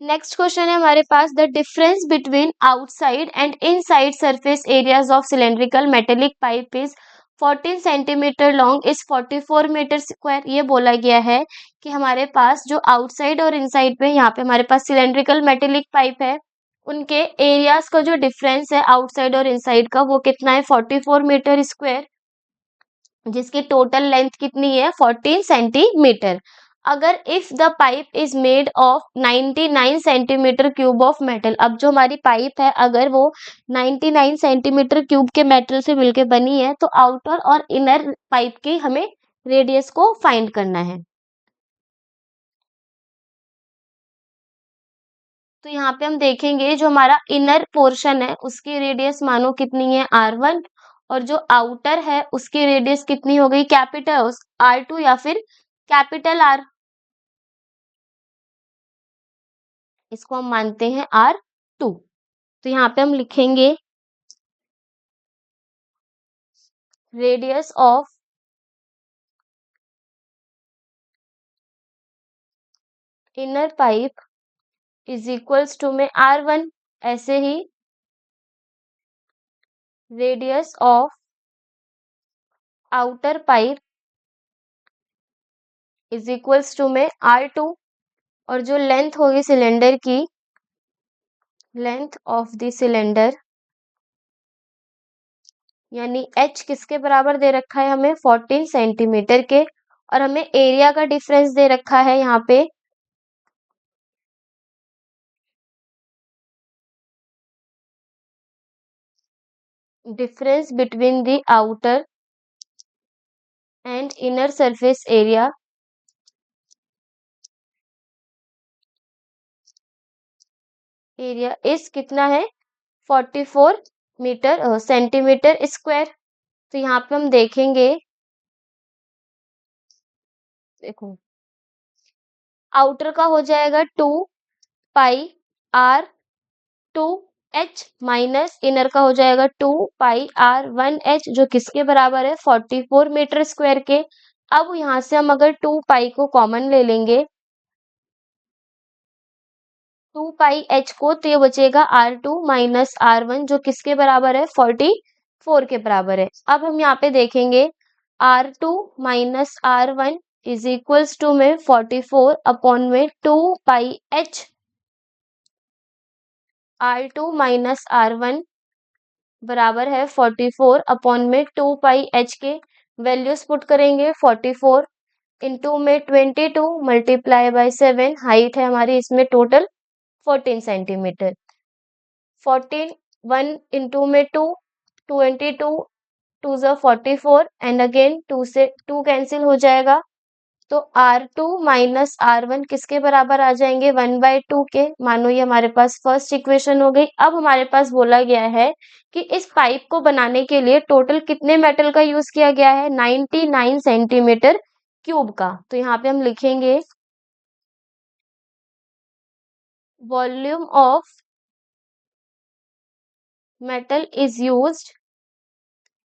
नेक्स्ट क्वेश्चन है हमारे पास, the difference between outside and inside surface areas of cylindrical metallic pipe is 14 centimetre long is 44 metre square. ये बोला गया है कि हमारे पास जो आउटसाइड और इनसाइड पे, यहाँ पे हमारे पास सिलेंड्रिकल मेटेलिक पाइप है, उनके एरियाज का जो डिफरेंस है आउटसाइड और इनसाइड का वो कितना है, 44 मीटर स्क्वायर, जिसकी टोटल लेंथ कितनी है, 14 सेंटीमीटर। अगर if the pipe is made of 99 centimetre cube of metal, अब जो हमारी पाइप है अगर वो 99 सेंटीमीटर क्यूब के मेटल से मिलके बनी है, तो आउटर और इनर पाइप की हमें रेडियस को फाइंड करना है। तो यहाँ पे हम देखेंगे जो हमारा इनर पोर्शन है उसकी रेडियस मानो कितनी है, R1, और जो आउटर है उसकी रेडियस कितनी हो गई, कैपिटल R2 या फिर कैपिटल R, इसको हम मानते हैं R2। तो यहाँ पे हम लिखेंगे radius of inner pipe is equals to में R1, ऐसे ही radius of outer pipe is equals to में R2, और जो लेंथ होगी सिलेंडर की, लेंथ ऑफ द सिलेंडर यानी H किसके बराबर दे रखा है हमें, 14 सेंटीमीटर के, और हमें एरिया का डिफरेंस दे रखा है यहाँ पे difference between the outer and inner surface area इस कितना है, 44 मीटर सेंटीमीटर स्क्वायर। तो यहाँ पे हम देखेंगे, देखो आउटर का हो जाएगा 2 पाई R2 H माइनस इनर का हो जाएगा 2 पाई R1H, जो किसके बराबर है, 44 मीटर स्क्वायर के। अब यहाँ से हम अगर 2 पाई को कॉमन ले लेंगे, 2 पाई H को, तो ये बचेगा R2 माइनस R1, जो किसके बराबर है, 44 के बराबर है। अब हम यहाँ पे देखेंगे R2 minus R1 is equals to में 44 अपॉन में 2 पाई H, R2 माइनस R1 बराबर है 44 अपॉन में 2 पाई H के। वैल्यूज पुट करेंगे, 44 इंटू में 22 मल्टीप्लाई बाय 7, हाइट है हमारी इसमें टोटल 14 सेंटीमीटर, 14 1 इंटू में 2, 22 2 ज़ा 44, एंड अगेन 2 से 2 कैंसिल हो जाएगा, तो R2 माइनस R1 किसके बराबर आ जाएंगे, 1/2 के। मानो ये हमारे पास फर्स्ट इक्वेशन हो गई। अब हमारे पास बोला गया है कि इस पाइप को बनाने के लिए टोटल कितने मेटल का यूज किया गया है, 99 सेंटीमीटर क्यूब का। तो यहाँ पे हम लिखेंगे volume of metal is used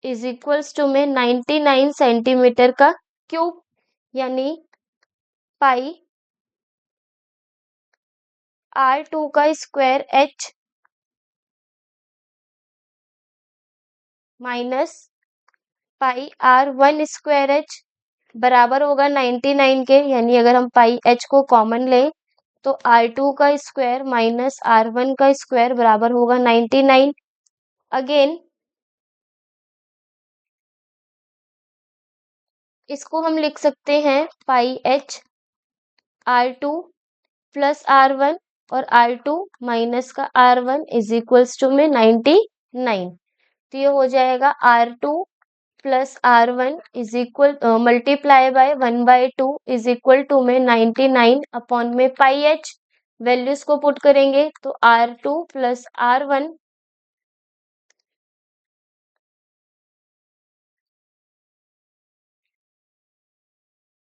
is equals to में 99 सेंटीमीटर का क्यूब, यानी पाई R2 का square H minus pi R1 square H बराबर होगा 99 के, यानी अगर हम पाई H को कॉमन लें तो R2 का स्क्वायर माइनस R1 का स्क्वायर बराबर होगा 99। अगेन इसको हम लिख सकते हैं पाई H R2 प्लस R1 और R2 माइनस का R1 इज इक्वल्स टू में 99। तो ये हो जाएगा R2 plus R1 is equal multiply by 1/2 is equal to में 99 अपॉन में पाई H। वैल्यूज को पुट करेंगे तो R2 plus R1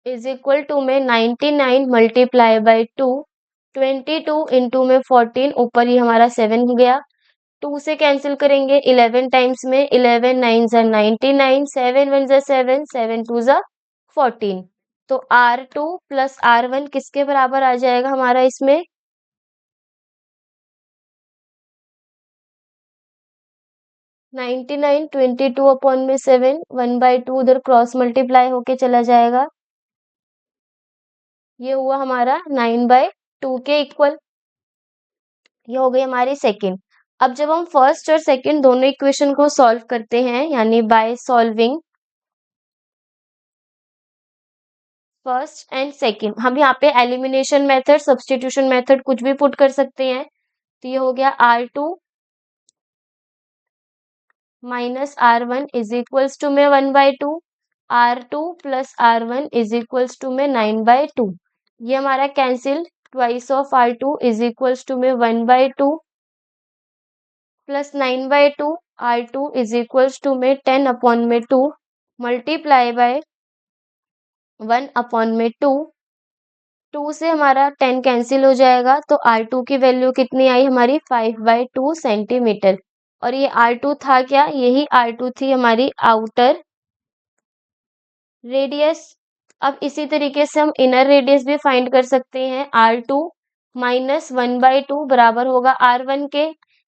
is equal to में 99 मल्टीप्लाई बाय 2, 22 इंटू में 14, ऊपर ही हमारा 7 गया, 2 से कैंसिल करेंगे 11 टाइम्स में, 11 9 ज़ा 99, 7 1 ज़ा 7, 7 2 ज़ा 14। तो R2 प्लस R1 किसके बराबर आ जाएगा हमारा इसमें, 99 22 अपॉन में 7 1/2 उधर क्रॉस मल्टीप्लाई होके चला जाएगा। ये हुआ हमारा 9/2 के इक्वल। ये हो गई हमारी सेकंड। अब जब हम फर्स्ट और सेकंड दोनों इक्वेशन को सॉल्व करते हैं यानी by solving first and second, हम यहाँ पे एलिमिनेशन मेथड सब्स्टिट्यूशन मेथड कुछ भी पुट कर सकते हैं। तो ये हो गया R2 minus R1 is equals to में 1/2, R2 plus R1 is equals to में 9/2। ये हमारा cancel, twice of R2 is equals to में 1/2 plus 9/2, R2 is equals to में 10 अपॉन में 2 मल्टीप्लाई बाय 1 अपॉन में 2। 2 से हमारा 10 कैंसिल हो जाएगा तो R2 की वैल्यू कितनी आई हमारी 5/2 सेंटीमीटर। और ये R2 था क्या, यही R2 थी हमारी आउटर रेडियस। अब इसी तरीके से हम इनर रेडियस भी फाइंड कर सकते हैं। R2 माइनस 1/2 बराबर होगा R1 के,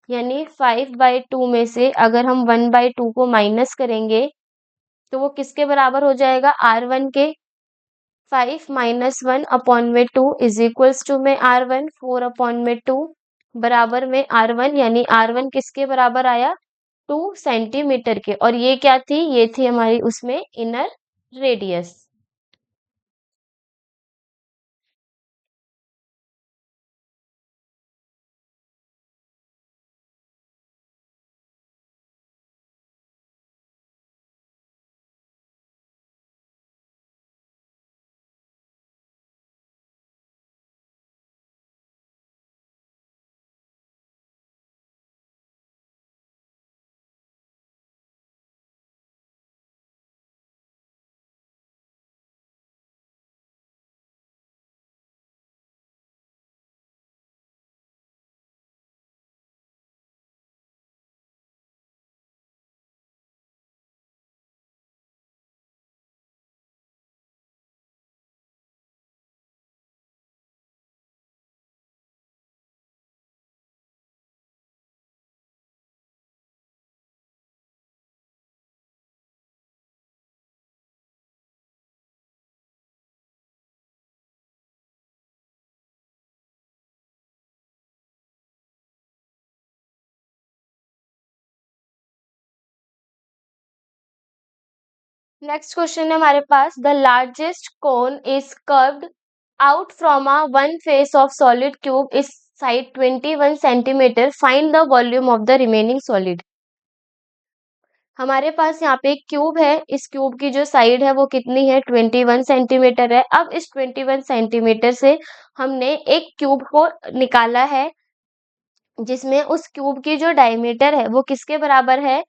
यानी 5/2 में से अगर हम 1/2 को माइनस करेंगे तो वो किसके बराबर हो जाएगा, R1 के। 5 माइनस 1 अपॉन में 2 इज इक्वल्स टू में R1 4 अपॉन में 2 बराबर में R1, यानी R1 किसके बराबर आया 2 सेंटीमीटर के। और ये क्या थी, ये थी हमारी उसमें इनर रेडियस। नेक्स्ट क्वेश्चन है हमारे पास, the largest cone is curved out from a one face of solid cube is side 21 centimetre, find the volume of the remaining solid. हमारे पास यहाँ पे एक क्यूब है, इस क्यूब की जो साइड है वो कितनी है 21 सेंटीमीटर है। अब इस 21 सेंटीमीटर से हमने एक क्यूब को निकाला है जिसमें उस क्यूब की जो डायमीटर है वो किसके बराबर है,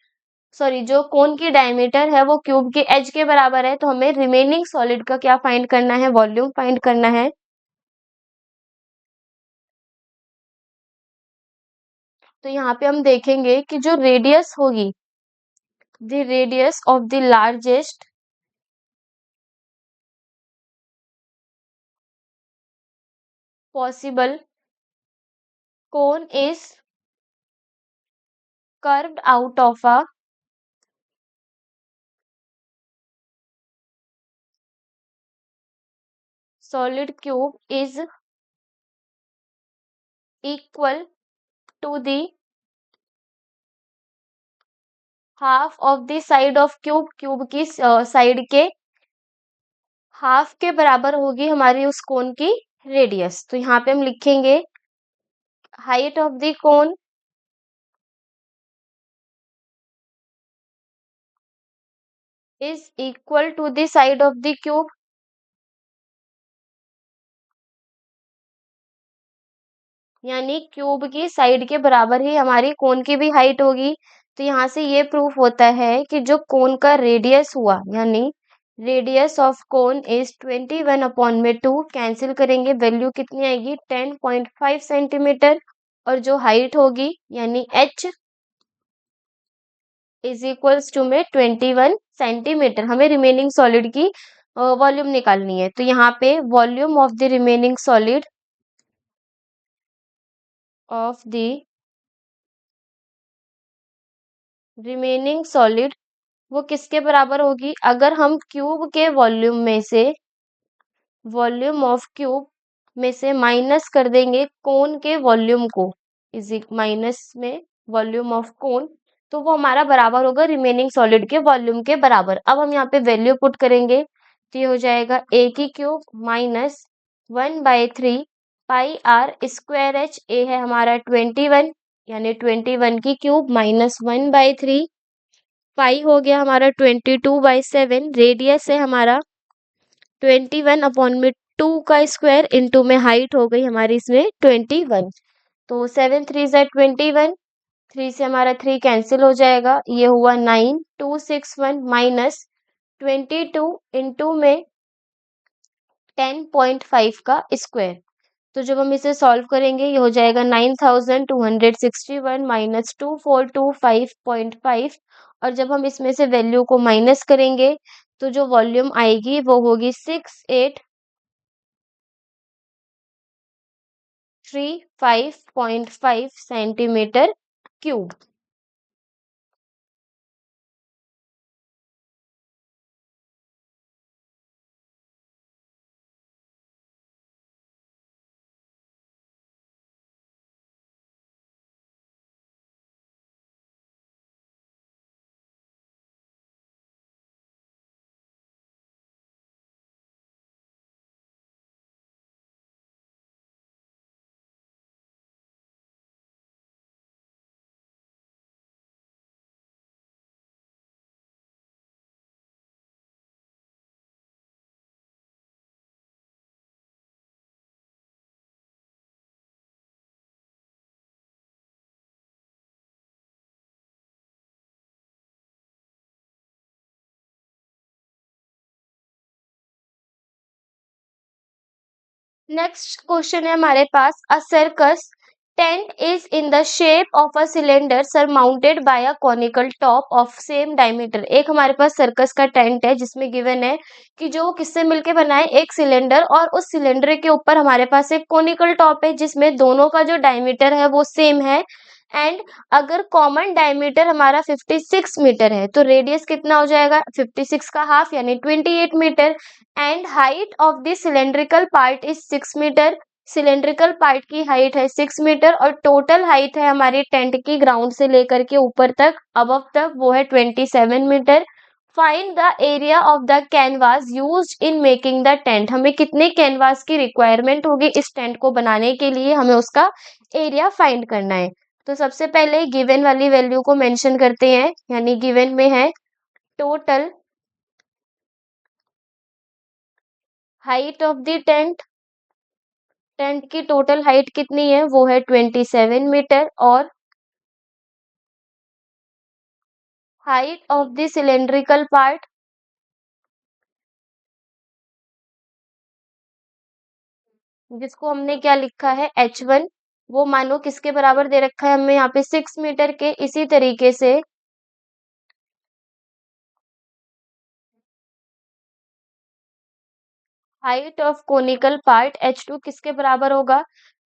सॉरी जो कोन की डायमीटर है वो क्यूब के एज के बराबर है। तो हमें रिमेनिंग सॉलिड का क्या फाइंड करना है, वॉल्यूम फाइंड करना है। तो यहाँ पे हम देखेंगे कि जो रेडियस होगी, the radius of the largest possible cone is curved out of a solid cube is equal to the half of the side of cube, cube की साइड के हाफ के बराबर होगी हमारी उस कोन की रेडियस। तो यहाँ पे हम लिखेंगे height of the cone is equal to the side of the cube, यानी क्यूब की साइड के बराबर ही हमारी कोन की भी हाइट होगी। तो यहाँ से ये प्रूफ होता है कि जो कोन का रेडियस हुआ, यानी radius of cone is 21 upon में 2, कैंसिल करेंगे वैल्यू कितनी आएगी 10.5 सेंटीमीटर। और जो हाइट होगी यानी h इज इक्वल्स टू में 21 सेंटीमीटर। हमें रिमेनिंग सॉलिड की वॉल्यूम निकालनी है। तो यहाँ पे volume of the remaining solid of the remaining solid वो किसके बराबर होगी? अगर हम क्यूब के वॉल्यूम ऑफ क्यूब में से माइनस कर देंगे कोन के वॉल्यूम को, इज माइनस में वॉल्यूम ऑफ कोन, तो वो हमारा बराबर होगा रिमेनिंग सॉलिड के वॉल्यूम के बराबर। अब हम यहाँ पे वैल्यू पुट करेंगे तो ये हो जाएगा ए की cube minus 1/3 pi r square h. A है हमारा 21, यानी 21 की क्यूब माइनस 1/3 पाई हो गया हमारा 22/7। रेडियस है हमारा 21/टू का स्क्वायर इंटू में हाइट हो गई हमारी इसमें 21। तो 7 3 ज़ा 21, 3 से हमारा 3 कैंसिल हो जाएगा, ये हुआ 9261 माइनस 22 इंटू में 10.5 का स्क्वायर। तो जब हम इसे सॉल्व करेंगे ये हो जाएगा 9261 माइनस 2425.5। और जब हम इसमें से वैल्यू को माइनस करेंगे तो जो वॉल्यूम आएगी वो होगी 6835.5 सेंटीमीटर क्यूब। नेक्स्ट क्वेश्चन है हमारे पास, a circus tent is in the shape of a cylinder surmounted by a conical top of same diameter. एक हमारे पास सर्कस का टेंट है जिसमें गिवन है कि जो किससे मिलके बना है, एक सिलेंडर, और उस सिलेंडर के ऊपर हमारे पास एक कॉनिकल टॉप है जिसमें दोनों का जो डायमीटर है वो सेम है। एंड अगर कॉमन डायमीटर हमारा 56 मीटर है तो रेडियस कितना हो जाएगा, 56 का हाफ यानी 28 metre. And height of the cylindrical part is 6 metre. Cylindrical part की हाइट है 6 मीटर और टोटल हाइट है हमारी टेंट की ग्राउंड से लेकर के ऊपर तक अबव तक वो है 27 metre. Find the area of the canvas used in making the tent. हमें कितने कैनवास की रिक्वायरमेंट होगी इस टेंट को बनाने के लिए, हमें उसका एरिया फाइंड करना है। तो सबसे पहले गिवन वाली वैल्यू को मेंशन करते हैं, यानी गिवन में है total height of the tent. Tent की टोटल हाइट कितनी है, वो है 27 मीटर। और height of the cylindrical part, जिसको हमने क्या लिखा है h1, वो मानो किसके बराबर दे रखा है हमें यहाँ पे 6 मीटर के। इसी तरीके से height of conical part h2 किसके बराबर होगा,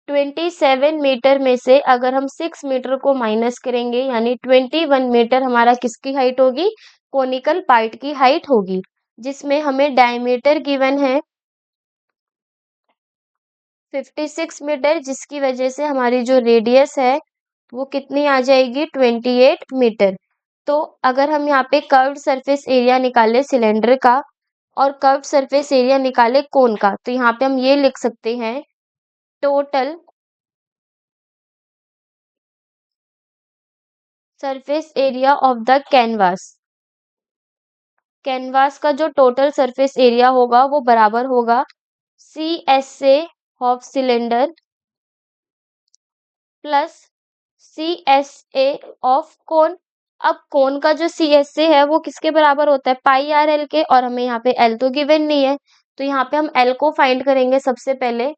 27 मीटर में से अगर हम 6 मीटर को माइनस करेंगे यानी 21 मीटर हमारा किसकी हाइट होगी, कोनिकल पार्ट की हाइट होगी, जिसमें हमें डायमीटर गिवन है 56 मीटर, जिसकी वजह से हमारी जो रेडियस है वो कितनी आ जाएगी, 28 मीटर। तो अगर हम यहाँ पे कर्व्ड सरफेस एरिया निकाले सिलेंडर का और कर्व्ड सरफेस एरिया निकाले कोन का, तो यहाँ पे हम ये लिख सकते हैं total surface area of the canvas. Canvas का जो टोटल सरफेस एरिया होगा वो बराबर होगा C S A of cylinder plus C S A of cone. अब कोन का जो सी एस ए है वो किसके बराबर होता है, पाई आर एल के, और हमें यहाँ पे एल तो गिवन नहीं है, तो यहाँ पे हम एल को फाइंड करेंगे सबसे पहले।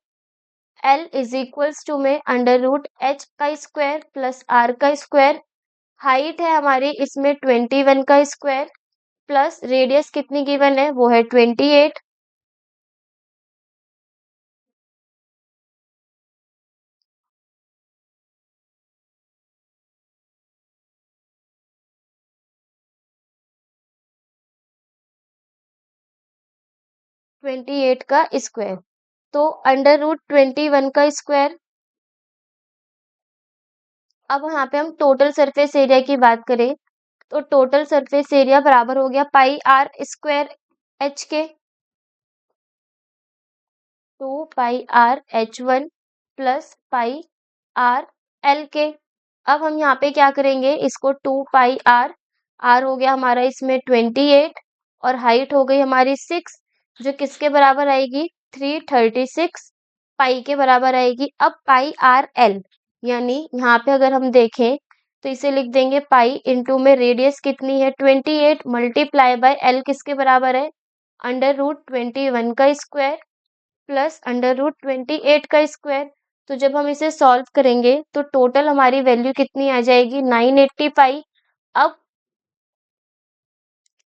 एल इज इक्वल्स टू में अंडर रूट एच का स्क्वायर प्लस आर का स्क्वायर। हाइट है हमारी इसमें 21 का स्क्वायर प्लस रेडियस कितनी गिवन है, वो है 28। 28 का स्क्वायर। तो अंडर रूट 21 का स्क्वायर। अब यहाँ पे हम टोटल सरफेस एरिया की बात करें तो टोटल सरफेस एरिया बराबर हो गया पाई आर स्क्वायर एच के। 2 पाई r h1 plus pi R L के। अब हम यहाँ पे क्या करेंगे, इसको 2 पाई आर हो गया हमारा इसमें 28 और हाइट हो गई हमारी 6 जो किसके बराबर आएगी 336 पाई के बराबर आएगी। अब पाई आर एल यानी यहाँ पे अगर हम देखें तो इसे लिख देंगे पाई इंटू में रेडियस कितनी है 28 मल्टीप्लाई बाय एल किसके बराबर है अंडर रूट 21 का स्क्वायर प्लस अंडर रूट 28 का स्क्वायर। तो जब हम इसे सॉल्व करेंगे तो टोटल हमारी वैल्यू कितनी आ जाएगी 985। अब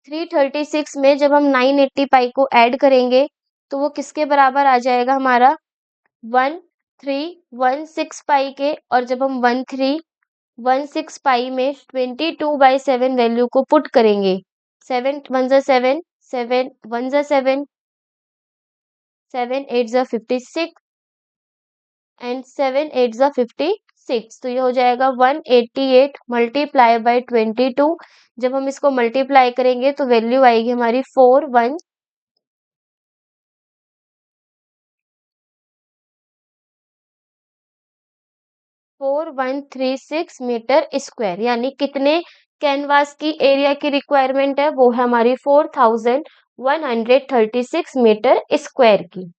336 में जब हम 985 को ऐड करेंगे तो वो किसके बराबर आ जाएगा हमारा 1316 पाई के। और जब हम 1316 पाई में 22/7 वैल्यू को पुट करेंगे 7 1 जा 7 7 1 जा 7 7 8 जा 56 एंड 7 8 जा 56। तो ये हो जाएगा 188 मल्टीप्लाई बाय 22। जब हम इसको मल्टीप्लाई करेंगे तो वैल्यू आएगी हमारी 4136 मीटर स्क्वायर। यानी कितने कैनवास की एरिया की रिक्वायरमेंट है वो है हमारी 4136 मीटर स्क्वायर की।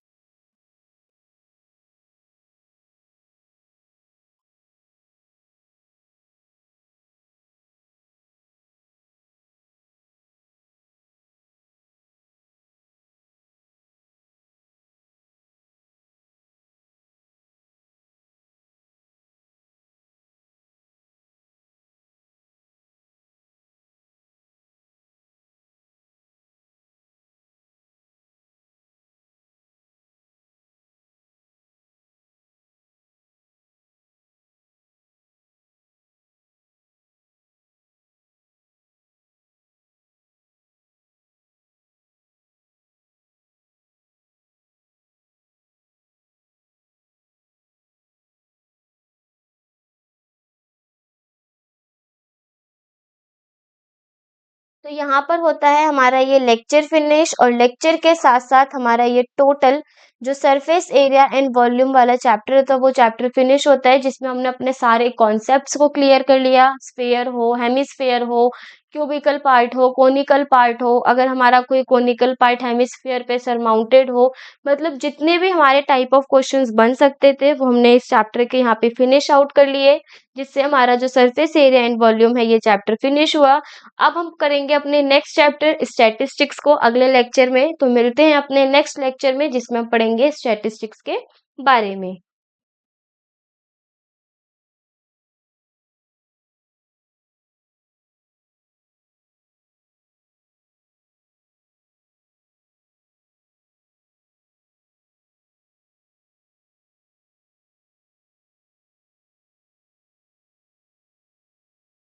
तो यहाँ पर होता है हमारा ये लेक्चर फिनिश और लेक्चर के साथ साथ हमारा ये टोटल जो सरफेस एरिया एंड वॉल्यूम वाला चैप्टर होता है वो चैप्टर फिनिश होता है, जिसमें हमने अपने सारे कॉन्सेप्ट्स को क्लियर कर लिया। स्फेयर हो, हेमिस्फेयर हो, क्यूबिकल पार्ट हो, कोनिकल पार्ट हो, अगर हमारा कोई कोनिकल पार्ट हेमिस्फेयर पे सरमाउंटेड हो, मतलब जितने भी हमारे टाइप ऑफ क्वेश्चंस बन सकते थे वो हमने इस चैप्टर के यहाँ पे फिनिश आउट कर लिए, जिससे हमारा जो सरफेस एरिया एंड वॉल्यूम है ये चैप्टर फिनिश हुआ। अब हम करेंगे अपने नेक्स्ट चैप्टर स्टैटिस्टिक्स को अगले लेक्चर में। तो मिलते हैं अपने नेक्स्ट लेक्चर में जिसमें हम पढ़ेंगे स्टैटिस्टिक्स के बारे में।